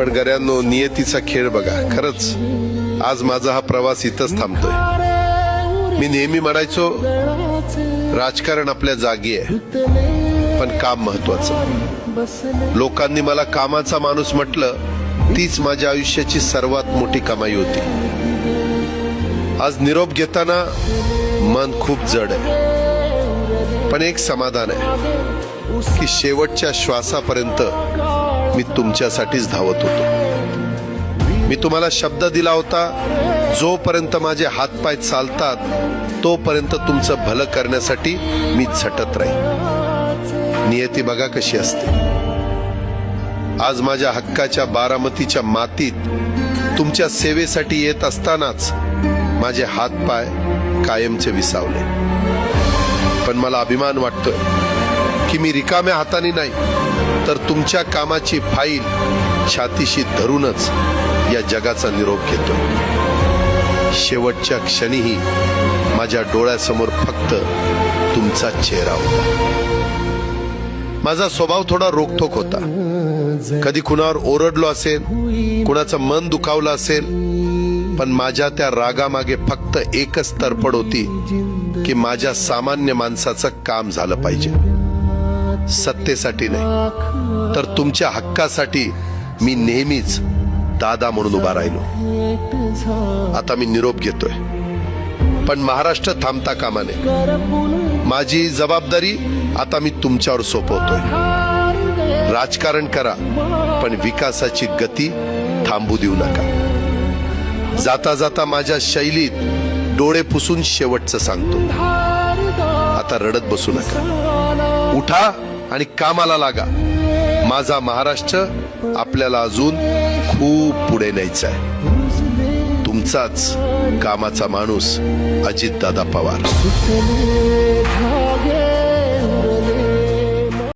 पण गऱ्यांनो, नियतीचा खेळ बघा. खरंच आज माझा हा प्रवास इथंच थांबतोय. मी नेहमी म्हणायचो राजकारण आपल्या जागी आहे, पण काम महत्वाचं. लोकांनी मला कामाचा माणूस म्हटलं, तीच माझ्या आयुष्याची सर्वात मोठी कमाई होती. आज निरोप घेताना मन खूप जड आहे, पण एक समाधान आहे की शेवटच्या श्वासापर्यंत मी तुमच्यासाठीच धावत होतो. मी तुम्हाला शब्द दिला होता, जोपर्यंत माझे हातपाय चालतात तोपर्यंत तुमचं भलं करण्यासाठी मी झटत राहील. नियती बघा कशी असते. आज माझ्या हक्काच्या बारामतीच्या मातीत तुमच्या सेवेसाठी येत असतानाच माझे हातपाय कायमचे विसावले. पण मला अभिमान वाटतोय की मी रिकाम्या हाताने नाही, तर तुमच्या कामाची फाईल छातीशी धरूनच या जगाचा निरोप घेतोय. शेवटच्या क्षणीही माझ्या डोळ्यासमोर फक्त तुमचा चेहरा होता. माझा स्वभाव थोडा रोखठोक होता. कधी कुणावर ओरडलो असेल, कुणाचं मन दुखावलं असेल, पण माझ्या त्या रागामागे फक्त एकच तडफड होती की माझ्या सामान्य माणसाचं काम झालं पाहिजे. सत्तेसाठी नाही, तर तुमच्या हक्कासाठी मी नेहमीच दादा म्हणून उभा राहिलो. आता मी निरोप घेतोय, पण महाराष्ट्र थांबता कामा नये. माझी जबाबदारी आता मी तुमच्यावर सोपवतोय. राजकारण करा, पण विकासाची गती थांबू देऊ नका. जाता जाता माझ्या शैलीत डोळे पुसून शेवटचं सांगतो, आता रडत बसू नका. उठा आणि कामाला लागा. माझा महाराष्ट्र आपल्याला अजून खूप पुढे न्यायचा आहे. तुमचाच कामाचा माणूस, अजितदादा पवार.